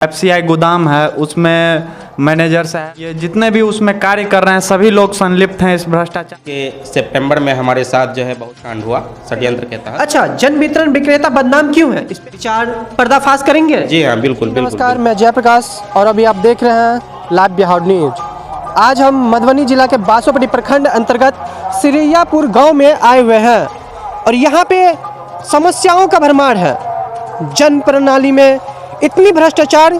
FCI गोदाम है, उसमें मैनेजर साहब, ये जितने भी उसमें कार्य कर रहे हैं सभी लोग संलिप्त हैं इस भ्रष्टाचार के। सितंबर में हमारे साथ जो है बहुत कांड हुआ षड्यंत्र के तहत। अच्छा, जन वितरण विक्रेता बदनाम क्यों है, इस पर विचार पर्दाफाश करेंगे। जी हाँ, बिल्कुल बिल्कुल। नमस्कार, मैं जयप्रकाश और अभी आप देख रहे हैं लाइव बिहार न्यूज। आज हम मधुबनी जिला के बासोपट्टी प्रखंड अंतर्गत सिरियापुर गांव में आए हुए हैं और यहाँ पे समस्याओं का भरमार है। जन प्रणाली में इतनी भ्रष्टाचार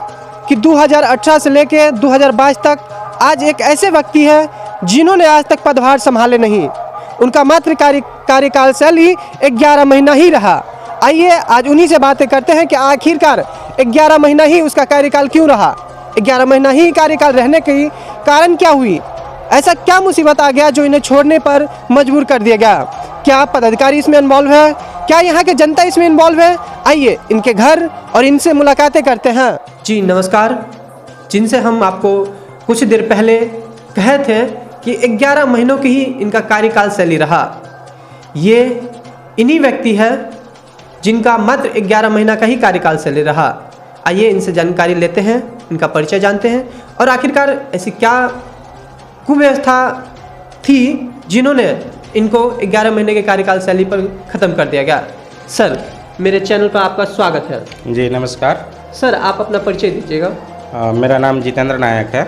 कि 2018 से लेकर 2022 तक आज एक ऐसे व्यक्ति हैं जिन्होंने आज तक पदभार संभाले नहीं। उनका मात्र कार्यकाल शैल ही 11 महीना ही रहा। आइए आज उन्हीं से बातें करते हैं कि आखिरकार 11 महीना ही उसका कार्यकाल क्यों रहा, 11 महीना ही कार्यकाल रहने की कारण क्या हुई, ऐसा क्या मुसीबत आ गया जो इन्हें छोड़ने पर मजबूर कर दिया गया। क्या पदाधिकारी इसमें इन्वॉल्व है, क्या यहाँ के जनता इसमें इन्वॉल्व है। आइए इनके घर और इनसे मुलाकातें करते हैं। जी नमस्कार, जिनसे हम आपको कुछ देर पहले कहे थे कि 11 महीनों की ही इनका कार्यकाल शैली रहा। ये इन्हीं व्यक्ति है जिनका मात्र 11 महीना का ही कार्यकाल शैली रहा। आइए इनसे जानकारी लेते हैं, इनका परिचय जानते हैं और आखिरकार ऐसी क्या कुव्यवस्था थी जिन्होंने इनको 11 महीने के कार्यकाल शैली पर ख़त्म कर दिया गया। सर, मेरे चैनल पर आपका स्वागत है। जी नमस्कार सर, आप अपना परिचय दीजिएगा। मेरा नाम जितेंद्र नायक है,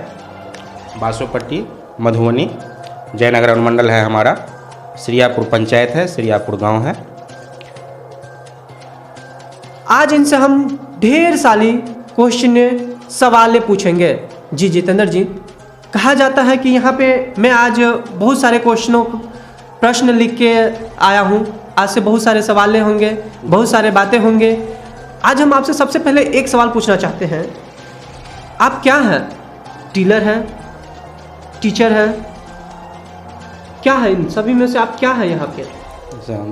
बासोपट्टी मधुबनी जयनगर अनुमंडल है हमारा, सिरियापुर पंचायत है, सिरियापुर गांव है। आज इनसे हम ढेर सारी क्वेश्चन सवालें पूछेंगे। जी जितेंद्र जी, कहा जाता है कि यहाँ पे मैं आज बहुत सारे प्रश्न लिख के आया हूँ। आज से बहुत सारे सवालें होंगे, बहुत सारे बातें होंगे। आज हम आपसे सबसे पहले एक सवाल पूछना चाहते हैं, आप क्या हैं? डीलर हैं, टीचर हैं, क्या है? इन सभी में से आप क्या है यहाँ पे?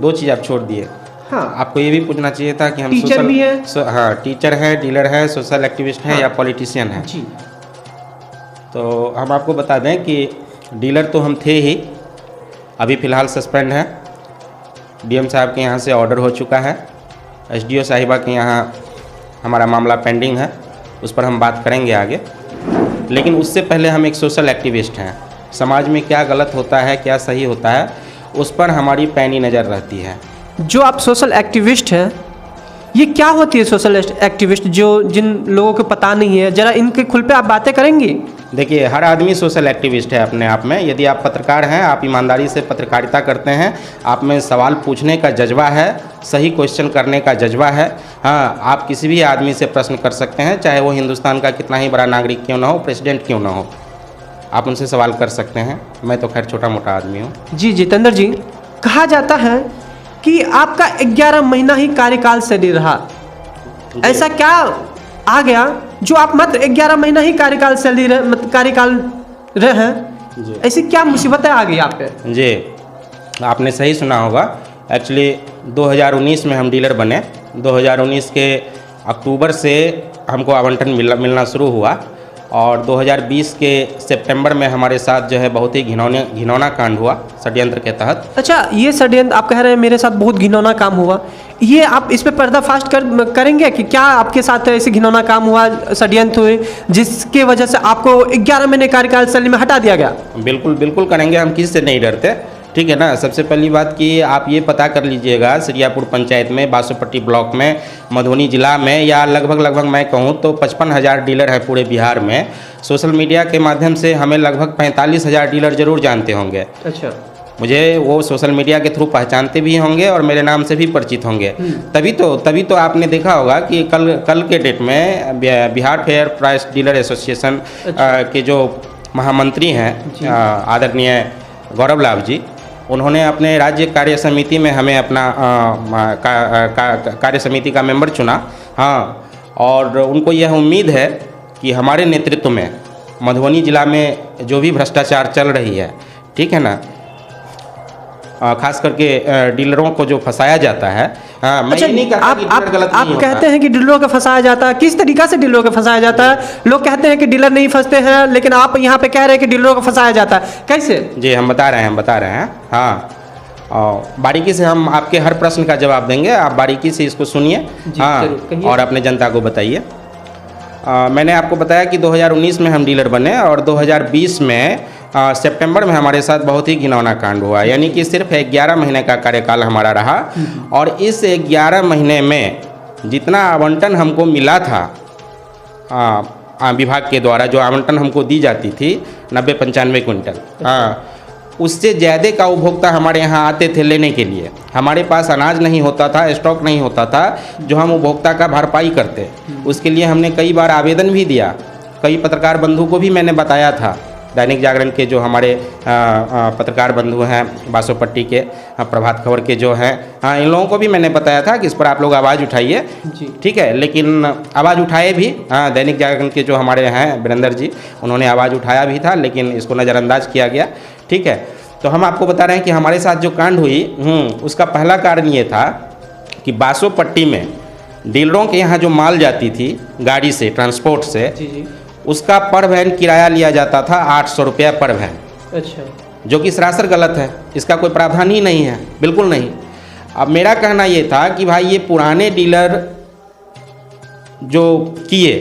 दो चीज़ आप छोड़ दिए। हाँ, आपको ये भी पूछना चाहिए था कि हम टीचर भी है। हाँ, टीचर है, डीलर है, सोशल एक्टिविस्ट है, हाँ, या पॉलिटिशियन है। जी, तो हम आपको बता दें कि डीलर तो हम थे ही, अभी फ़िलहाल सस्पेंड है। डीएम साहब के यहाँ से ऑर्डर हो चुका है, एसडीओ साहिबा के यहाँ हमारा मामला पेंडिंग है, उस पर हम बात करेंगे आगे। लेकिन उससे पहले हम एक सोशल एक्टिविस्ट हैं। समाज में क्या गलत होता है, क्या सही होता है, उस पर हमारी पैनी नज़र रहती है। जो आप सोशल एक्टिविस्ट हैं, ये क्या होती है सोशल एक्टिविस्ट, जो जिन लोगों को पता नहीं है, ज़रा इनके खुल पे आप बातें करेंगी? देखिए, हर आदमी सोशल एक्टिविस्ट है अपने आप में। यदि आप पत्रकार हैं, आप ईमानदारी से पत्रकारिता करते हैं, आप में सवाल पूछने का जज्बा है, सही क्वेश्चन करने का जज्बा है, हाँ, आप किसी भी आदमी से प्रश्न कर सकते हैं, चाहे वो हिंदुस्तान का कितना ही बड़ा नागरिक क्यों ना हो, प्रेसिडेंट क्यों ना हो, आप उनसे सवाल कर सकते हैं। मैं तो खैर छोटा मोटा आदमी हूँ। जी जितेंद्र जी, कहा जाता है कि आपका 11 महीना ही कार्यकाल शैली रहा। ऐसा क्या आ गया जो आप मात्र 11 महीना ही कार्यकाल रहे हैं? ऐसी क्या मुसीबतें आ गई आप पे? जी, आपने सही सुना होगा। एक्चुअली 2019 में हम डीलर बने। 2019 के अक्टूबर से हमको आवंटन मिलना शुरू हुआ और 2020 के सितंबर में हमारे साथ जो है बहुत ही घिनौना कांड हुआ षड्यंत्र के तहत। अच्छा, ये षड्यंत्र आप कह रहे हैं मेरे साथ बहुत घिनौना काम हुआ, ये आप इस पे पर्दाफाश करेंगे कि क्या आपके साथ ऐसे घिनौना काम हुआ, षड्यंत्र हुए जिसके वजह से आपको 11 महीने कार्यकाल शैली में हटा दिया गया? बिल्कुल बिल्कुल करेंगे, हम किसी से नहीं डरते, ठीक है ना। सबसे पहली बात कि आप ये पता कर लीजिएगा, सिरियापुर पंचायत में, बासोपट्टी ब्लॉक में, मधुबनी जिला में, या लगभग मैं कहूँ तो 55,000 डीलर हैं पूरे बिहार में। सोशल मीडिया के माध्यम से हमें लगभग 45,000 डीलर जरूर जानते होंगे। अच्छा, मुझे वो सोशल मीडिया के थ्रू पहचानते भी होंगे और मेरे नाम से भी परिचित होंगे। तभी तो आपने देखा होगा कि कल के डेट में Bihar fair price dealer association के जो महामंत्री हैं आदरणीय गौरव लाभ जी, उन्होंने अपने राज्य कार्य समिति में हमें अपना कार्य समिति का मेंबर चुना। हाँ, और उनको यह उम्मीद है कि हमारे नेतृत्व में मधुबनी जिला में जो भी भ्रष्टाचार चल रही है, ठीक है ना, खास करके डीलरों को जो फंसाया जाता है। हाँ, मैं अच्छा, ये नहीं कहता कि डीलर गलत नहीं आप होता। कहते हैं कि डीलरों को फंसाया जाता है, किस तरीक़ा से डीलरों को फंसाया जाता है? लोग कहते हैं कि डीलर नहीं फंसते हैं, लेकिन आप यहाँ पे कह रहे हैं कि डीलरों को फंसाया जाता है, कैसे? जी, हम बता रहे हैं। हाँ, बारीकी से हम आपके हर प्रश्न का जवाब देंगे, आप बारीकी से इसको सुनिए। हाँ, और अपने जनता को बताइए। मैंने आपको बताया कि 2019 में हम डीलर बने और 2020 में सितंबर में हमारे साथ बहुत ही घिनौना कांड हुआ, यानी कि सिर्फ 11 महीने का कार्यकाल हमारा रहा और इस 11 महीने में जितना आवंटन हमको मिला था विभाग के द्वारा, जो आवंटन हमको दी जाती थी 90-95 क्विंटल, उससे ज़्यादा का उपभोक्ता हमारे यहाँ आते थे लेने के लिए। हमारे पास अनाज नहीं होता था, स्टॉक नहीं होता था जो हम उपभोक्ता का भरपाई करते। उसके लिए हमने कई बार आवेदन भी दिया, कई पत्रकार बंधु को भी मैंने बताया था, दैनिक जागरण के जो हमारे पत्रकार बंधु हैं, बासोपट्टी के, प्रभात खबर के जो हैं, इन लोगों को भी मैंने बताया था कि इस पर आप लोग आवाज़ उठाइए, ठीक है। लेकिन आवाज़ उठाए भी, दैनिक जागरण के जो हमारे हैं वीरेंद्र जी, उन्होंने आवाज़ उठाया भी था, लेकिन इसको नज़रअंदाज किया गया, ठीक है। तो हम आपको बता रहे हैं कि हमारे साथ जो कांड हुई, उसका पहला कारण ये था कि बासोपट्टी में डीलरों के यहाँ जो माल जाती थी गाड़ी से, ट्रांसपोर्ट से, उसका पर वैन किराया लिया जाता था 800 रुपया पर वैन। अच्छा। जो कि सरासर गलत है, इसका कोई प्रावधान ही नहीं है, बिल्कुल नहीं। अब मेरा कहना ये था कि भाई ये पुराने डीलर जो किए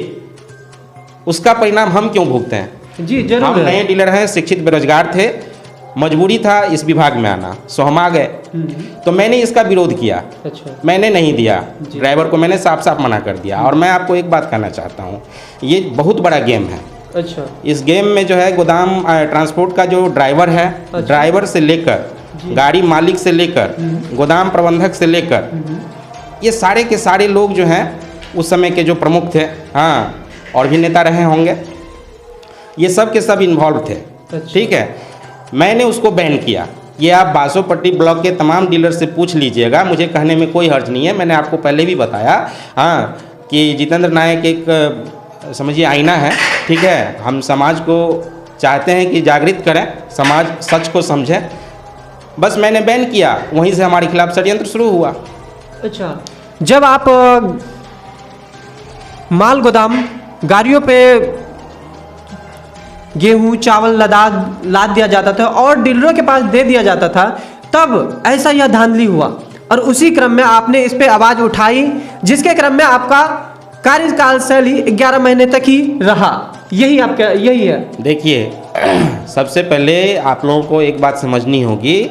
उसका परिणाम हम क्यों भुगते हैं? जी जरूर। हम नए डीलर हैं, शिक्षित बेरोजगार थे, मजबूरी था इस विभाग में आना, सो हम आ गए। तो मैंने इसका विरोध किया। अच्छा। मैंने नहीं दिया, ड्राइवर को मैंने साफ साफ मना कर दिया। और मैं आपको एक बात कहना चाहता हूँ, ये बहुत बड़ा गेम है। अच्छा। इस गेम में जो है गोदाम ट्रांसपोर्ट का जो ड्राइवर है, अच्छा, ड्राइवर से लेकर गाड़ी मालिक से लेकर गोदाम प्रबंधक से लेकर ये सारे के सारे लोग जो हैं उस समय के जो प्रमुख थे, हाँ, और भी नेता रहे होंगे, ये सब के सब इन्वॉल्व थे। अच्छा। ठीक है, मैंने उसको बैन किया। ये आप बासोपट्टी ब्लॉक के तमाम डीलर से पूछ लीजिएगा, मुझे कहने में कोई हर्ज नहीं है। मैंने आपको पहले भी बताया, हाँ, कि जितेंद्र नायक एक समझिए आईना है, ठीक है। हम समाज को चाहते हैं कि जागृत करें, समाज सच को समझे। बस मैंने बैन किया, वहीं से हमारे खिलाफ षड्यंत्र शुरू हुआ। अच्छा। जब आप माल गोदाम गाड़ियों पे गेहूं चावल लाद दिया जाता था और डीलरों के पास दे दिया जाता था, तब ऐसा यह धांधली हुआ और उसी क्रम में आपने इस पे आवाज़ उठाई, जिसके क्रम में आपका कार्यकाल शैली 11 महीने तक ही रहा। यही है। देखिए, सबसे पहले आप लोगों को एक बात समझनी होगी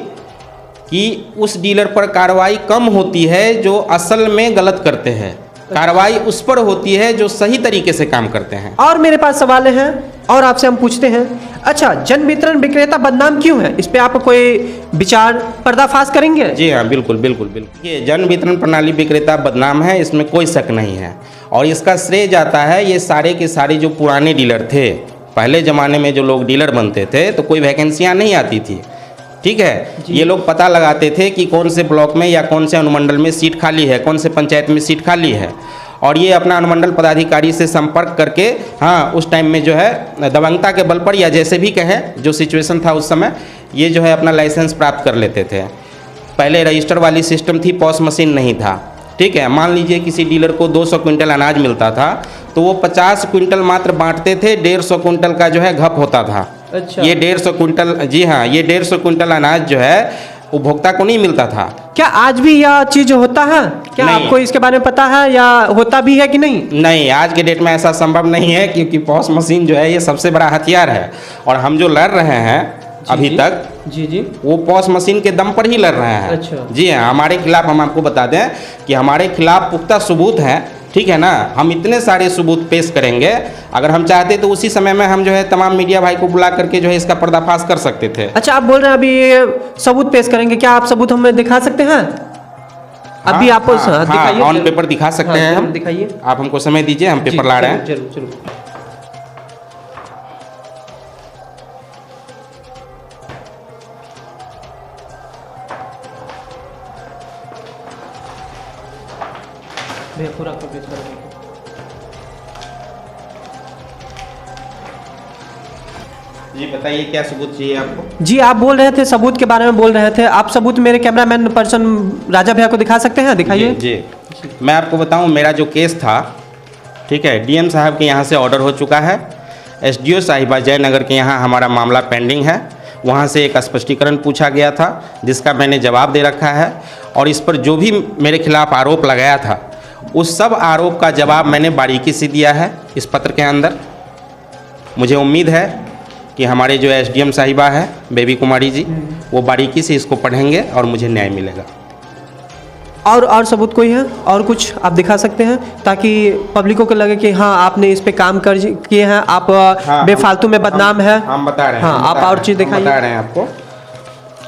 कि उस डीलर पर कार्रवाई कम होती है जो असल में गलत करते हैं, कार्रवाई उस पर होती है जो सही तरीके से काम करते हैं। और मेरे पास सवाल हैं और आपसे हम पूछते हैं, अच्छा, जन वितरण विक्रेता बदनाम क्यों है? इस पे आप कोई विचार पर्दाफाश करेंगे? जी हाँ, बिल्कुल। ये जन वितरण प्रणाली विक्रेता बदनाम है, इसमें कोई शक नहीं है। और इसका श्रेय जाता है ये सारे के सारे जो पुराने डीलर थे, पहले ज़माने में जो लोग डीलर बनते थे तो कोई वैकेंसियाँ नहीं आती थी, ठीक है। ये लोग पता लगाते थे कि कौन से ब्लॉक में या कौन से अनुमंडल में सीट खाली है, कौन से पंचायत में सीट खाली है, और ये अपना अनुमंडल पदाधिकारी से संपर्क करके, हाँ, उस टाइम में जो है दबंगता के बल पर या जैसे भी कहें जो सिचुएशन था उस समय, ये जो है अपना लाइसेंस प्राप्त कर लेते थे। पहले रजिस्टर वाली सिस्टम थी, पॉस मशीन नहीं था, ठीक है। मान लीजिए किसी डीलर को 200 क्विंटल अनाज मिलता था तो वो 50 क्विंटल मात्र बांटते थे, 150 क्विंटल का जो है घप होता था। अच्छा। ये 150 क्विंटल, जी हाँ, ये 150 क्विंटल अनाज जो है उपभोक्ता को नहीं मिलता था। क्या आज भी यह चीज होता है? क्या आपको इसके बारे में पता है या होता भी है कि नहीं? नहीं, आज के डेट में ऐसा संभव नहीं है, क्योंकि पॉस मशीन जो है ये सबसे बड़ा हथियार है। और हम जो लड़ रहे हैं अभी तक, जी, वो पॉस मशीन के दम पर ही लड़ रहे हैं। अच्छा। जी हाँ, हमारे खिलाफ, हम आपको बता दें कि हमारे खिलाफ पुख्ता सबूत हैं, ठीक है ना। हम इतने सारे सबूत पेश करेंगे, अगर हम चाहते तो उसी समय में हम जो है तमाम मीडिया भाई को बुला करके जो है इसका पर्दाफाश कर सकते थे। अच्छा, आप बोल रहे हैं अभी सबूत पेश करेंगे, क्या आप सबूत हमें दिखा सकते हैं? अभी आप दिखाइए, ऑन पेपर दिखा सकते हैं हम, दिखाइए। आप हमको समय दीजिए, हम पेपर ला रहे हैं। जरूर। पूरा कवर करेंगे। जी बताइए, क्या सबूत चाहिए आपको? जी, आप बोल रहे थे सबूत के बारे में बोल रहे थे, आप सबूत मेरे कैमरामैन पर्सन राजा भैया को दिखा सकते हैं, दिखाइए। जी, मैं आपको बताऊं, मेरा जो केस था, ठीक है, डीएम साहब के यहाँ से ऑर्डर हो चुका है। एसडीओ साहिबा जयनगर के यहाँ हमारा मामला पेंडिंग है, वहाँ से एक स्पष्टीकरण पूछा गया था जिसका मैंने जवाब दे रखा है। और इस पर जो भी मेरे खिलाफ आरोप लगाया था उस सब आरोप का जवाब मैंने बारीकी से दिया है इस पत्र के अंदर। मुझे उम्मीद है कि हमारे जो एसडीएम साहिबा है बेबी कुमारी जी, वो बारीकी से इसको पढ़ेंगे और मुझे न्याय मिलेगा। और सबूत कोई है और कुछ आप दिखा सकते हैं ताकि पब्लिकों को लगे कि हाँ आपने इस पे काम कर किए हैं, आप बेफालतू में बदनाम है। हम बता रहे हैं। हाँ, आप और चीज़ दिखाइए। बता रहे हैं आपको।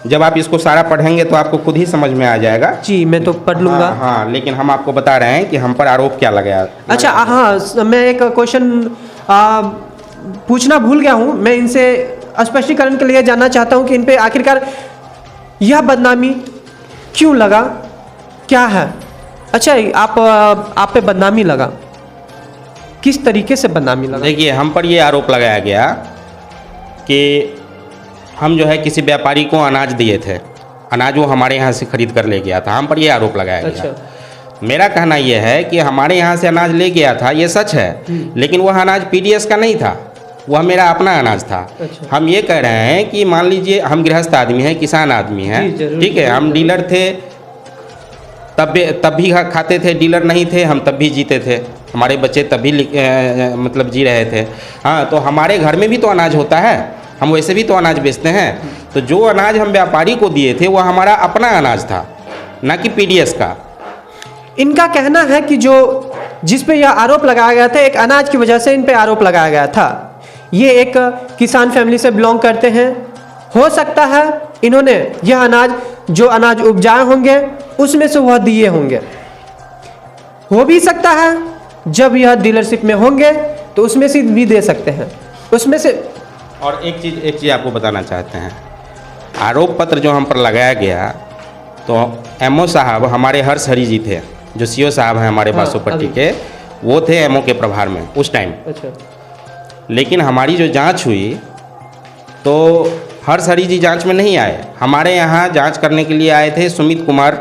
जब आप इसको सारा पढ़ेंगे तो आपको खुद ही समझ में आ जाएगा। जी मैं तो पढ़ लूँगा। हाँ, लेकिन हम आपको बता रहे हैं कि हम पर आरोप क्या लगाया। अच्छा हाँ, मैं एक क्वेश्चन पूछना भूल गया हूँ। मैं इनसे स्पष्टीकरण के लिए जानना चाहता हूँ कि इन पे आखिरकार यह बदनामी क्यों लगा, क्या है? अच्छा आप पे बदनामी लगा, किस तरीके से बदनामी लगा? देखिए, हम पर ये आरोप लगाया गया कि हम जो है किसी व्यापारी को अनाज दिए थे, अनाज वो हमारे यहाँ से खरीद कर ले गया था। हम पर ये आरोप लगाया गया। मेरा कहना यह है कि हमारे यहाँ से अनाज ले गया था, ये सच है, लेकिन वह अनाज पीडीएस का नहीं था, वह मेरा अपना अनाज था। हम ये कह रहे हैं कि मान लीजिए हम गृहस्थ आदमी हैं, किसान आदमी हैं, ठीक है, हम डीलर थे तब भी खाते थे, डीलर नहीं थे हम तब भी जीते थे, हमारे बच्चे तब भी मतलब जी रहे थे। हाँ, तो हमारे घर में भी तो अनाज होता है, हम वैसे भी तो अनाज बेचते हैं। तो जो अनाज हम व्यापारी को दिए थे वह हमारा अपना अनाज था, ना कि पीडीएस का। इनका कहना है कि जो जिस पे यह आरोप लगाया गया था, एक अनाज की वजह से इन पे आरोप लगाया गया था। ये एक किसान फैमिली से बिलोंग करते हैं। हो सकता है इन्होंने यह अनाज जो अनाज उपजाए होंगे उसमें से वह दिए होंगे। हो भी सकता है जब यह डीलरशिप में होंगे तो उसमें से भी दे सकते हैं, उसमें से। और एक चीज़ आपको बताना चाहते हैं, आरोप पत्र जो हम पर लगाया गया तो एमओ साहब हमारे हर्ष हरी जी थे, जो सीओ साहब हैं हमारे बासोपट्टी के, वो थे एमओ के प्रभार में उस टाइम। अच्छा। लेकिन हमारी जो जांच हुई तो हर्ष हरी जी जांच में नहीं आए, हमारे यहाँ जांच करने के लिए आए थे सुमित कुमार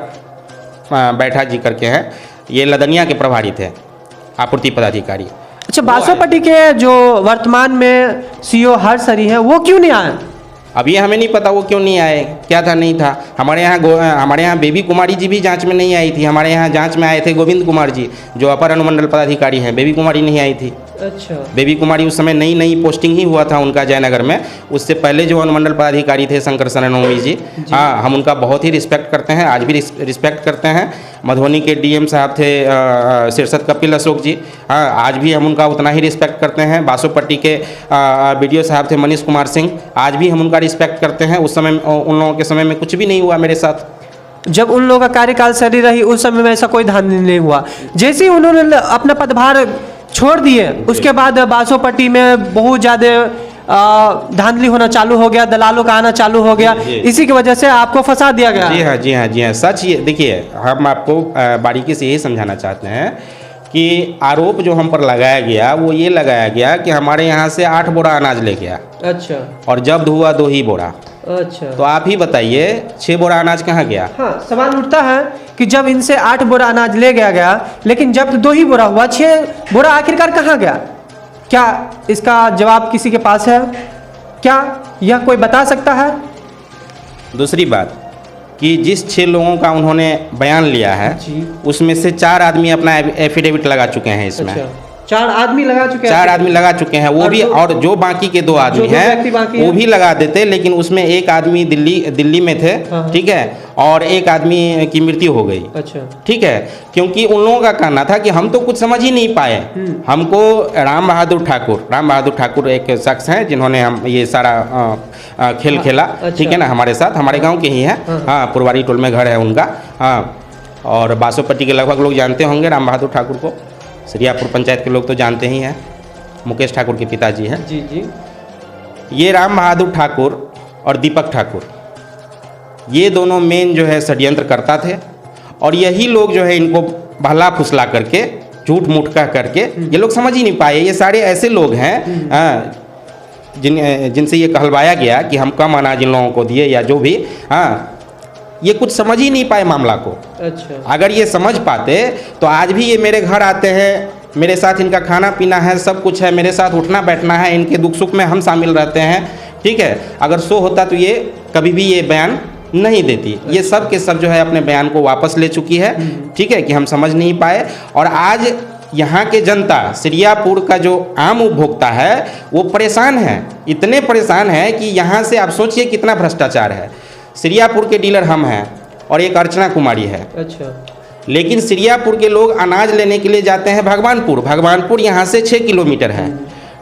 बैठा जी करके हैं, ये लदनिया के प्रभारी थे, आपूर्ति पदाधिकारी। अच्छा, बासोपट्टी के जो वर्तमान में सीओ हर्ष हरी हैं वो क्यों नहीं आए? अब ये हमें नहीं पता वो क्यों नहीं आए, क्या था नहीं था। हमारे यहाँ बेबी कुमारी जी भी जांच में नहीं आई थी, हमारे यहाँ जांच में आए थे गोविंद कुमार जी जो अपर अनुमंडल पदाधिकारी हैं, बेबी कुमारी नहीं आई थी। अच्छा। बेबी कुमारी उस समय नई पोस्टिंग ही हुआ था उनका जयनगर में, उससे पहले जो अनुमंडल पदाधिकारी थे शंकर सरनोमी जी, हाँ, हम उनका बहुत ही रिस्पेक्ट करते हैं, आज भी रिस्पेक्ट करते हैं। मधुबनी के डीएम साहब थे सिरसत कपिल अशोक जी, हाँ, आज भी हम उनका उतना ही रिस्पेक्ट करते हैं। बासोपट्टी के बीडीओ साहब थे मनीष कुमार सिंह, आज भी हम उनका रिस्पेक्ट करते हैं। उस समय उन लोगों के समय में कुछ भी नहीं हुआ मेरे साथ। जब उन लोगों का कार्यकाल सही रही उस समय में ऐसा कोई धांधली नहीं हुआ। जैसे ही उन्होंने अपना पदभार छोड़ दिए उसके बाद बासोपट्टी में बहुत ज़्यादा धांधली होना चालू हो गया, दलालों का आना चालू हो गया, इसी की वजह से आपको फंसा दिया गया। जी हाँ, सच ये देखिए, हम आपको बारीकी से यही समझाना चाहते हैं कि आरोप जो हम पर लगाया गया वो ये लगाया गया कि हमारे यहाँ से 8 बोरा अनाज ले गया। अच्छा। और जब्त हुआ 2 ही बोरा। अच्छा। तो आप ही बताइए 6 बोरा अनाज कहाँ गया? हाँ, सवाल उठता है कि जब इनसे 8 बोरा अनाज ले गया लेकिन जब 2 ही बोरा हुआ, 6 बोरा आखिरकार कहाँ गया? क्या इसका जवाब किसी के पास है? क्या यह कोई बता सकता है? दूसरी बात कि जिस 6 लोगों का उन्होंने बयान लिया है उसमें से 4 आदमी अपना एफिडेविट लगा चुके हैं इसमें। अच्छा। 4 आदमी लगा चुके हैं? 4 आदमी लगा चुके हैं, वो भी, और जो बाकी के 2 आदमी हैं वो भी लगा देते, लेकिन उसमें एक आदमी दिल्ली में थे, ठीक है, और एक आदमी की मृत्यु हो गई। अच्छा। ठीक है, क्योंकि उन लोगों का कहना था कि हम तो कुछ समझ ही नहीं पाए। हमको राम बहादुर ठाकुर एक शख्स हैं जिन्होंने हम ये सारा खेल खेला, ठीक है ना, हमारे साथ, हमारे गाँव के ही हैं, हाँ, पुरवारी टोल में घर है उनका, हाँ, और बासोपट्टी के लगभग लोग जानते होंगे राम बहादुर ठाकुर को, श्रीयापुर पंचायत के लोग तो जानते ही हैं, मुकेश ठाकुर के पिताजी हैं। जी। ये राम बहादुर ठाकुर और दीपक ठाकुर, ये दोनों मेन जो है षड्यंत्र करता थे, और यही लोग जो है इनको भला फुसला करके, झूठ मूठ कह करके, ये लोग समझ ही नहीं पाए। ये सारे ऐसे लोग हैं जिनसे ये कहलवाया गया कि हम कम अनाज इन लोगों को दिए या जो भी, हाँ, ये कुछ समझ ही नहीं पाए मामला को। अच्छा। अगर ये समझ पाते तो आज भी ये मेरे घर आते हैं, मेरे साथ इनका खाना पीना है, सब कुछ है, मेरे साथ उठना बैठना है, इनके दुख सुख में हम शामिल रहते हैं, ठीक है। अगर सो होता तो ये कभी भी ये बयान नहीं देती। ये सब के सब जो है अपने बयान को वापस ले चुकी है, ठीक है, कि हम समझ नहीं पाए। और आज यहाँ के जनता, सिरियापुर का जो आम उपभोक्ता है वो परेशान है, इतने परेशान है कि यहाँ से आप सोचिए कितना भ्रष्टाचार है। सिरियापुर के डीलर हम हैं और एक अर्चना कुमारी है। अच्छा, लेकिन सिरियापुर के लोग अनाज लेने के लिए जाते हैं भगवानपुर। भगवानपुर यहाँ से 6 किलोमीटर है,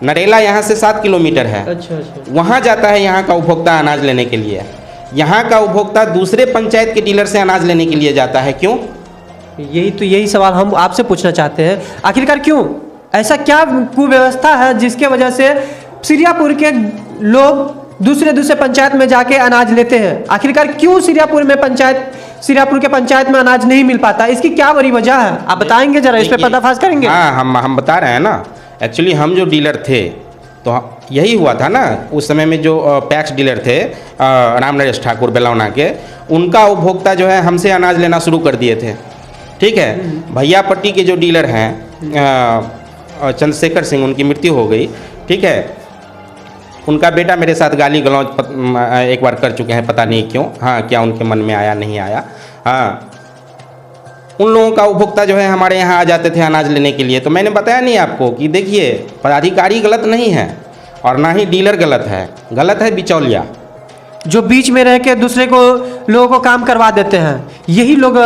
नरेला यहाँ से 7 किलोमीटर है। अच्छा अच्छा। वहाँ जाता है यहाँ का उपभोक्ता अनाज लेने के लिए। यहाँ का उपभोक्ता दूसरे पंचायत के डीलर से अनाज लेने के लिए जाता है, क्यों? यही सवाल हम आपसे पूछना चाहते हैं, आखिरकार क्यों? ऐसा क्या कुव्यवस्था है जिसके वजह से सिरियापुर के लोग दूसरे पंचायत में जाके अनाज लेते हैं? आखिरकार क्यों सिरियापुर के पंचायत में अनाज नहीं मिल पाता? इसकी क्या बड़ी वजह है, आप बताएंगे जरा, इस पे पर्दाफाश करेंगे? हाँ, हम बता रहे हैं ना। एक्चुअली हम जो डीलर थे तो यही हुआ था ना, उस समय में जो पैक्स डीलर थे राम नरेश ठाकुर बेलौना के, उनका उपभोक्ता जो है हमसे अनाज लेना शुरू कर दिए थे, ठीक है। भैया पट्टी के जो डीलर हैं चंद्रशेखर सिंह, उनकी मृत्यु हो गई, ठीक है। उनका बेटा मेरे साथ गाली गलौज एक बार कर चुके हैं, पता नहीं क्यों, हाँ, क्या उनके मन में आया नहीं आया। हाँ, उन लोगों का उपभोक्ता जो है हमारे यहाँ आ जाते थे अनाज लेने के लिए। तो मैंने बताया नहीं आपको कि देखिए, पदाधिकारी गलत नहीं है और ना ही डीलर गलत है बिचौलिया, जो बीच में रह के दूसरे को लोगों को काम करवा देते हैं। यही लोग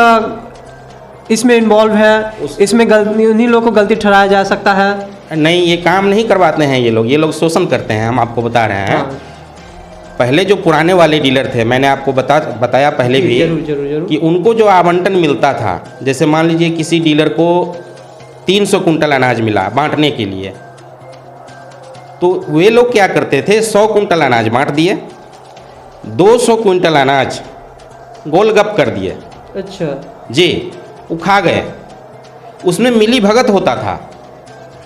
इसमें इन्वॉल्व है, इसमें उन्हीं लोगों को गलती ठहराया जा सकता है। नहीं, ये काम नहीं करवाते हैं ये लोग शोषण करते हैं। हम आपको बता रहे हैं, हाँ। पहले जो पुराने वाले डीलर थे, मैंने आपको बताया पहले भी जरूर। कि उनको जो आवंटन मिलता था, जैसे मान लीजिए किसी डीलर को 300 कुंटल अनाज मिला बांटने के लिए, तो वे लोग क्या करते थे, 100 कुंटल अनाज बांट दिए, 200 कुंटल अनाज गोलगप कर दिए। अच्छा जी, वो खा गए। उसमें मिली भगत होता था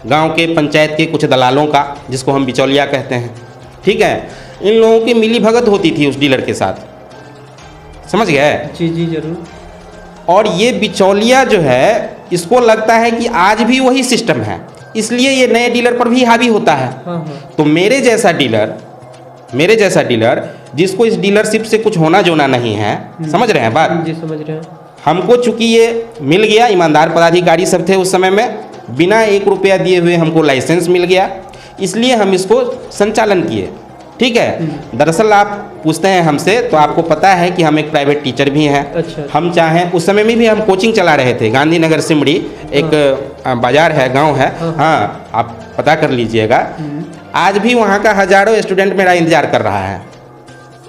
गांव के पंचायत के कुछ दलालों का, जिसको हम बिचौलिया कहते हैं, ठीक है। इन लोगों की मिली भगत होती थी उस डीलर के साथ, समझ गए? जी जरूर। और ये बिचौलिया जो है, इसको लगता है कि आज भी वही सिस्टम है, इसलिए ये नए डीलर पर भी हावी होता है। हाँ। तो मेरे जैसा डीलर जिसको इस डीलरशिप से कुछ होना जोना नहीं है, समझ रहे हैं बात? जी समझ रहे हैं। हमको चूंकि ये मिल गया, ईमानदार पदाधिकारी सब थे उस समय में, बिना 1 रुपया दिए हुए हमको लाइसेंस मिल गया, इसलिए हम इसको संचालन किए, ठीक है। दरअसल आप पूछते हैं हमसे तो आपको पता है कि हम एक प्राइवेट टीचर भी हैं। अच्छा। हम चाहें, उस समय में भी हम कोचिंग चला रहे थे, गांधीनगर सिमड़ी एक बाजार है, गांव है, हाँ, आप पता कर लीजिएगा। आज भी वहाँ का हजारों स्टूडेंट मेरा इंतजार कर रहा है।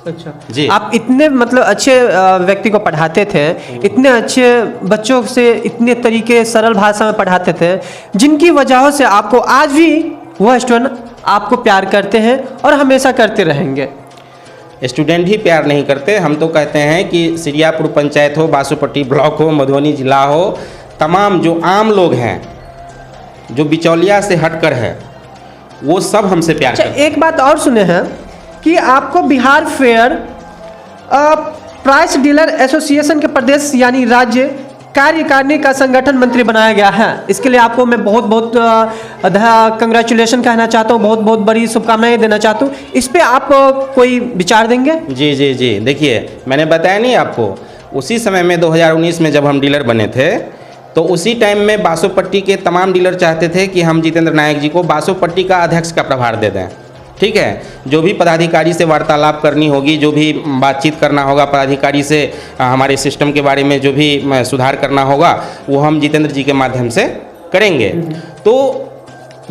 अच्छा जी। आप इतने मतलब अच्छे व्यक्ति को पढ़ाते थे, इतने अच्छे बच्चों से इतने तरीके सरल भाषा में पढ़ाते थे, जिनकी वजहों से आपको आज भी वह स्टूडेंट आपको प्यार करते हैं और हमेशा करते रहेंगे। स्टूडेंट ही प्यार नहीं करते, हम तो कहते हैं कि सिरियापुर पंचायत हो, बासोपट्टी ब्लॉक हो, मधुबनी जिला हो, तमाम जो आम लोग हैं, जो बिचौलिया से हटकर है, वो सब हमसे प्यार करते हैं। एक बात और सुने हैं कि आपको Bihar fair price dealer association के प्रदेश यानी राज्य कार्यकारिणी का संगठन मंत्री बनाया गया है। इसके लिए आपको मैं बहुत बहुत कंग्रेचुलेशन कहना चाहता हूँ, बहुत बहुत बड़ी शुभकामनाएं देना चाहता हूँ। इस पे आप कोई विचार देंगे? जी, देखिए, मैंने बताया नहीं आपको, उसी समय में 2019 में जब हम डीलर बने थे, तो उसी टाइम में बासोपट्टी के तमाम डीलर चाहते थे कि हम जितेंद्र नायक जी को बासोपट्टी का अध्यक्ष का प्रभार दे दें, ठीक है। जो भी पदाधिकारी से वार्तालाप करनी होगी, जो भी बातचीत करना होगा पदाधिकारी से, हमारे सिस्टम के बारे में जो भी सुधार करना होगा, वो हम जितेंद्र जी के माध्यम से करेंगे। तो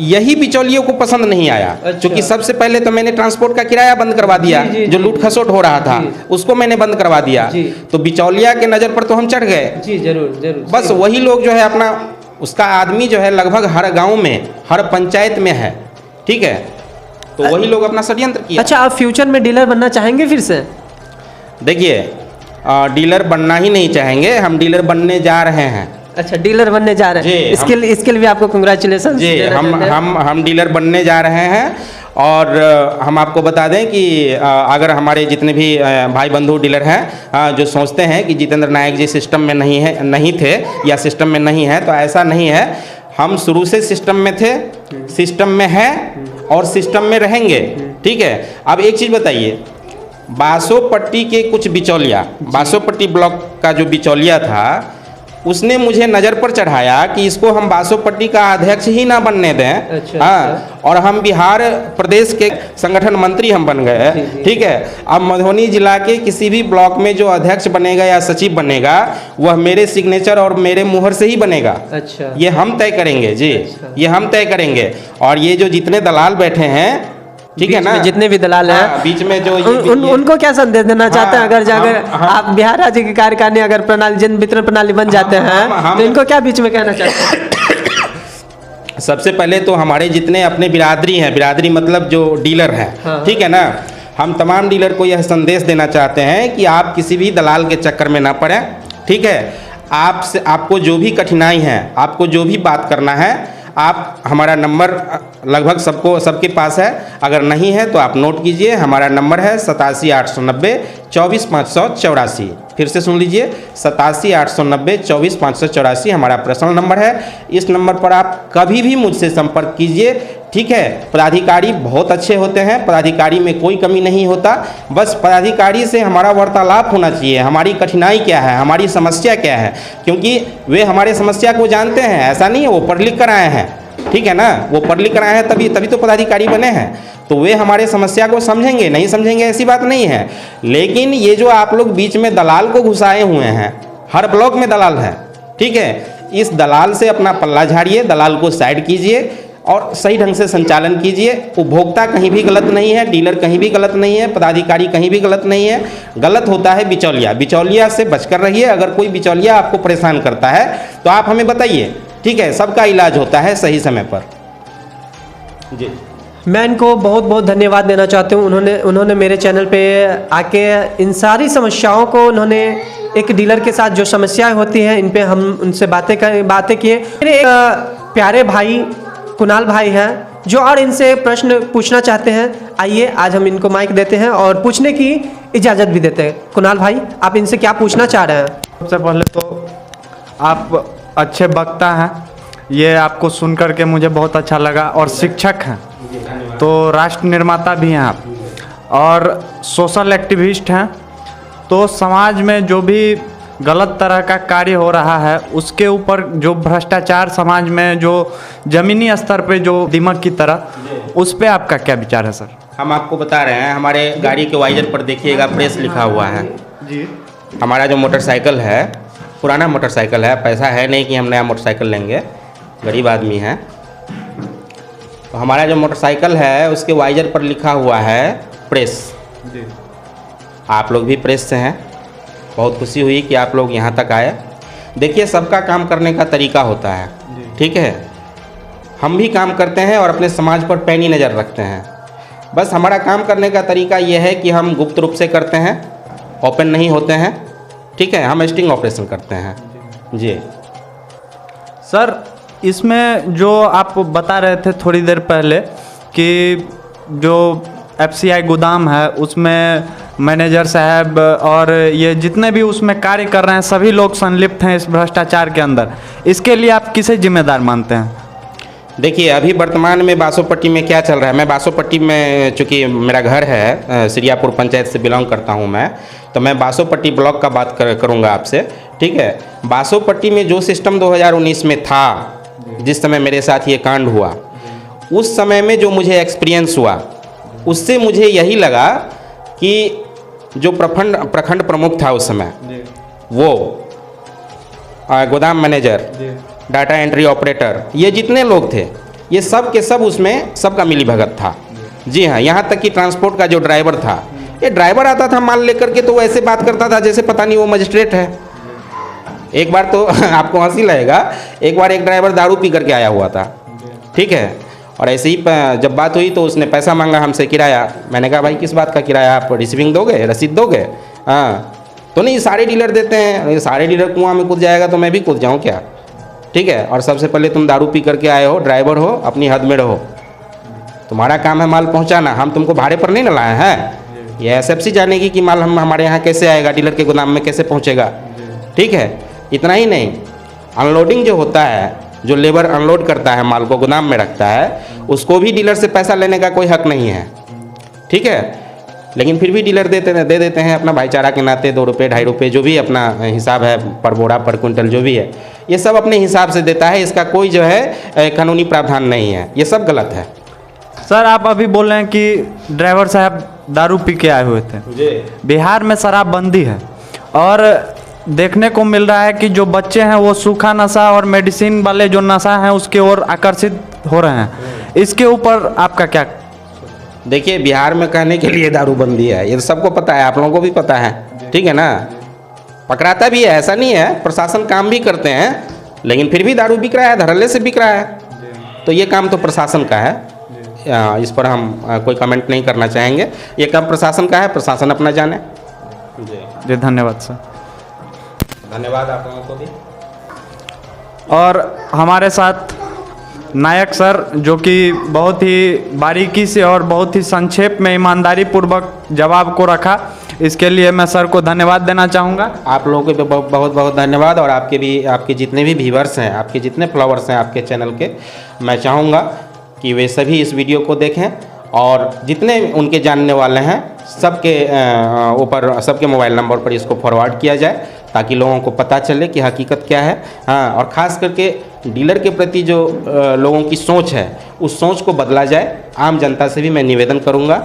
यही बिचौलियों को पसंद नहीं आया। अच्छा। क्योंकि सबसे पहले तो मैंने ट्रांसपोर्ट का किराया बंद करवा दिया, जो लूट खसोट हो रहा था उसको मैंने बंद करवा दिया। तो बिचौलिया के नज़र पर तो हम चढ़ गए। जी जरूर। बस वही लोग जो है अपना, उसका आदमी जो है लगभग हर गांव में, हर पंचायत में है, ठीक है। तो वही लोग अपना षड्यंत्र किया। अच्छा, आप फ्यूचर में डीलर बनना चाहेंगे फिर से? देखिए, डीलर बनना ही नहीं चाहेंगे, हम डीलर बनने जा रहे हैं। अच्छा, डीलर बनने जा रहे हैं, इसके लिए भी आपको कंग्रेचुलेशन। जी, हम डीलर बनने जा रहे हैं। और हम आपको बता दें कि अगर हमारे जितने भी भाई बंधु डीलर हैं जो सोचते हैं कि जितेंद्र नायक जी सिस्टम में नहीं थे या सिस्टम में नहीं है, तो ऐसा नहीं है। हम शुरू से सिस्टम में थे, सिस्टम में है और सिस्टम में रहेंगे, ठीक है। अब एक चीज़ बताइए, बासोपट्टी के कुछ बिचौलिया, बासोपट्टी ब्लॉक का जो बिचौलिया था उसने मुझे नज़र पर चढ़ाया कि इसको हम बासोपट्टी का अध्यक्ष ही ना बनने दें। अच्छा, हाँ, और हम बिहार प्रदेश के संगठन मंत्री हम बन गए। ठीक है, अब मधुबनी जिला के किसी भी ब्लॉक में जो अध्यक्ष बनेगा या सचिव बनेगा वह मेरे सिग्नेचर और मेरे मुहर से ही बनेगा। अच्छा, ये हम तय करेंगे जी। अच्छा। ये हम तय करेंगे। और ये जो जितने दलाल बैठे हैं, ठीक है ना, जितने भी दलाल हैं, हाँ, बीच में जो उनको क्या संदेश देना चाहते हैं? अगर जाकर आप बिहार राज्य की कार्यकारिणी अगर प्रणाली जन वितरण प्रणाली बन जाते हैं तो इनको क्या बीच में कहना चाहते हैं? सबसे पहले तो हमारे जितने अपने बिरादरी हैं, बिरादरी मतलब जो डीलर हैं, हाँ। ठीक है ना, हम तमाम डीलर को यह संदेश देना चाहते हैं कि आप किसी भी दलाल के चक्कर में ना पड़ें। ठीक है, आपसे आपको जो भी कठिनाई है, आपको जो भी बात करना है, आप हमारा नंबर लगभग सबके पास है, अगर नहीं है तो आप नोट कीजिए। हमारा नंबर है 87 890 24 584। फिर से सुन लीजिए, 87 890 24 584 हमारा पर्सनल नंबर है। इस नंबर पर आप कभी भी मुझसे संपर्क कीजिए। ठीक है, पदाधिकारी बहुत अच्छे होते हैं, पदाधिकारी में कोई कमी नहीं होता। बस पदाधिकारी से हमारा वार्तालाप होना चाहिए, हमारी कठिनाई क्या है, हमारी समस्या क्या है, क्योंकि वे हमारे समस्या को जानते हैं। ऐसा नहीं है वो पढ़ लिख कर आए हैं, ठीक है ना, वो पढ़ लिख कर आए हैं तभी तो पदाधिकारी बने हैं, तो वे हमारे समस्या को समझेंगे, नहीं समझेंगे ऐसी बात नहीं है। लेकिन ये जो आप लोग बीच में दलाल को घुसाए हुए हैं, हर ब्लॉक में दलाल है, ठीक है, इस दलाल से अपना पल्ला झाड़िए, दलाल को साइड कीजिए और सही ढंग से संचालन कीजिए। उपभोक्ता कहीं भी गलत नहीं है, डीलर कहीं भी गलत नहीं है, पदाधिकारी कहीं भी गलत नहीं है। गलत होता है बिचौलिया, बिचौलिया से बचकर रहिए। अगर कोई बिचौलिया आपको परेशान करता है तो आप हमें बताइए, ठीक है, सबका इलाज होता है सही समय पर जी। मैं इनको बहुत बहुत धन्यवाद देना चाहती हूँ। उन्होंने मेरे चैनल पे आके इन सारी समस्याओं को, उन्होंने एक डीलर के साथ जो समस्याएं होती हैं इन पे हम उनसे बातें किए। मेरे एक प्यारे भाई कुणाल भाई हैं जो और इनसे प्रश्न पूछना चाहते हैं। आइए आज हम इनको माइक देते हैं और पूछने की इजाज़त भी देते हैं। कुणाल भाई, आप इनसे क्या पूछना चाह रहे हैं? सबसे पहले तो आप अच्छे वक्ता हैं, ये आपको सुन करके मुझे बहुत अच्छा लगा, और शिक्षक हैं तो राष्ट्र निर्माता भी हैं आप, और सोशल एक्टिविस्ट हैं। तो समाज में जो भी गलत तरह का कार्य हो रहा है उसके ऊपर, जो भ्रष्टाचार समाज में जो ज़मीनी स्तर पे जो दीमक की तरह, उस पे आपका क्या विचार है सर? हम आपको बता रहे हैं, हमारे गाड़ी के वाइजर पर देखिएगा प्रेस लिखा हुआ है जी। हमारा जो मोटरसाइकिल है पुराना मोटरसाइकिल है, पैसा है नहीं कि हम नया मोटरसाइकिल लेंगे, गरीब आदमी हैं। तो हमारा जो मोटरसाइकिल है उसके वाइजर पर लिखा हुआ है प्रेस जी। आप लोग भी प्रेस से हैं, बहुत खुशी हुई कि आप लोग यहाँ तक आए। देखिए, सबका काम करने का तरीका होता है, ठीक है, हम भी काम करते हैं और अपने समाज पर पैनी नज़र रखते हैं। बस हमारा काम करने का तरीका ये है कि हम गुप्त रूप से करते हैं, ओपन नहीं होते हैं, ठीक है, हम स्टिंग ऑपरेशन करते हैं जी। सर, इसमें जो आप बता रहे थे थोड़ी देर पहले कि जो FCI गोदाम है उसमें मैनेजर साहब और ये जितने भी उसमें कार्य कर रहे हैं सभी लोग संलिप्त हैं इस भ्रष्टाचार के अंदर, इसके लिए आप किसे जिम्मेदार मानते हैं? देखिए, अभी वर्तमान में बासोपट्टी में क्या चल रहा है, मैं बासोपट्टी में, चूँकि मेरा घर है सिरियापुर पंचायत से बिलोंग करता हूँ मैं, तो मैं बासोपट्टी ब्लॉक का बात करूँगा आपसे, ठीक है। बासोपट्टी में जो सिस्टम 2019 में था, जिस समय मेरे साथ ये कांड हुआ, उस समय में जो मुझे एक्सपीरियंस हुआ उससे मुझे यही लगा कि जो प्रखंड प्रमुख था उस समय, वो गोदाम मैनेजर, डाटा एंट्री ऑपरेटर, ये जितने लोग थे ये सब के सब उसमें सबका मिली भगत था जी हाँ। यहाँ तक कि ट्रांसपोर्ट का जो ड्राइवर था, ये ड्राइवर आता था माल लेकर के तो वो ऐसे बात करता था जैसे पता नहीं वो मजिस्ट्रेट है। एक बार तो आपको हंसी लगेगा, एक बार एक ड्राइवर दारू पी करके आया हुआ था, ठीक है, और ऐसे ही जब बात हुई तो उसने पैसा मांगा हमसे किराया। मैंने कहा भाई किस बात का किराया, आप रिसीविंग दोगे, रसीद दोगे? हाँ, तो नहीं सारे डीलर देते हैं। सारे डीलर कुआं में कूद जाएगा तो मैं भी कूद जाऊँ क्या, ठीक है। और सबसे पहले तुम दारू पी करके आए हो, ड्राइवर हो, अपनी हद में रहो, तुम्हारा काम है माल पहुँचाना, हम तुमको भाड़े पर नहीं न लाए हैं। ये SFC जानेगी कि माल हमारे यहाँ कैसे आएगा, डीलर के गोदाम में कैसे पहुँचेगा, ठीक है। इतना ही नहीं, अनलोडिंग जो होता है, जो लेबर अनलोड करता है माल को गोदाम में रखता है, उसको भी डीलर से पैसा लेने का कोई हक नहीं है, ठीक है। लेकिन फिर भी डीलर दे देते हैं अपना भाईचारा के नाते 2 रुपये 2.5 रुपये जो भी अपना हिसाब है पर बोरा पर कुंटल जो भी है, ये सब अपने हिसाब से देता है। इसका कोई जो है कानूनी प्रावधान नहीं है, ये सब गलत है। सर आप अभी बोल रहे हैं कि ड्राइवर साहब दारू पी के आए हुए थे। बिहार में शराबबंदी है और देखने को मिल रहा है कि जो बच्चे हैं वो सूखा नशा और मेडिसिन वाले जो नशा हैं उसके ओर आकर्षित हो रहे हैं। इसके ऊपर आपका क्या? देखिए, बिहार में कहने के लिए दारूबंदी है, ये तो सबको पता है, आप लोगों को भी पता है, ठीक है ना। पकड़ाता भी है, ऐसा नहीं है, प्रशासन काम भी करते हैं, लेकिन फिर भी दारू बिक रहा है, धड़ल्ले से बिक रहा है। तो ये काम तो प्रशासन का है, इस पर हम कोई कमेंट नहीं करना चाहेंगे। ये काम प्रशासन का है, प्रशासन अपना जाने। जी धन्यवाद सर। धन्यवाद आप लोगों को भी। और हमारे साथ नायक सर जो कि बहुत ही बारीकी से और बहुत ही संक्षेप में ईमानदारी पूर्वक जवाब को रखा, इसके लिए मैं सर को धन्यवाद देना चाहूँगा। आप लोगों को भी बहुत बहुत धन्यवाद। और आपके जितने भी व्यूवर्स हैं, आपके जितने फॉलोअर्स हैं आपके चैनल के, मैं चाहूँगा कि वे सभी इस वीडियो को देखें और जितने उनके जानने वाले हैं सबके ऊपर, सबके मोबाइल नंबर पर इसको फॉरवर्ड किया जाए ताकि लोगों को पता चले कि हकीकत क्या है। हाँ, और ख़ास करके डीलर के प्रति जो लोगों की सोच है उस सोच को बदला जाए, आम जनता से भी मैं निवेदन करूँगा।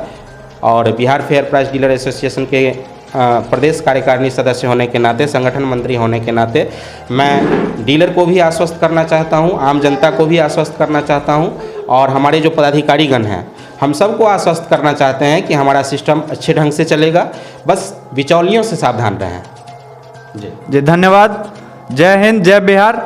और Bihar fair price dealer association के प्रदेश कार्यकारिणी सदस्य होने के नाते, संगठन मंत्री होने के नाते, मैं डीलर को भी आश्वस्त करना चाहता हूं, आम जनता को भी आश्वस्त करना चाहता हूं और हमारे जो पदाधिकारीगण हैं हम सबको आश्वस्त करना चाहते हैं कि हमारा सिस्टम अच्छे ढंग से चलेगा, बस बिचौलियों से सावधान रहें। जी धन्यवाद। जय हिंद, जय बिहार।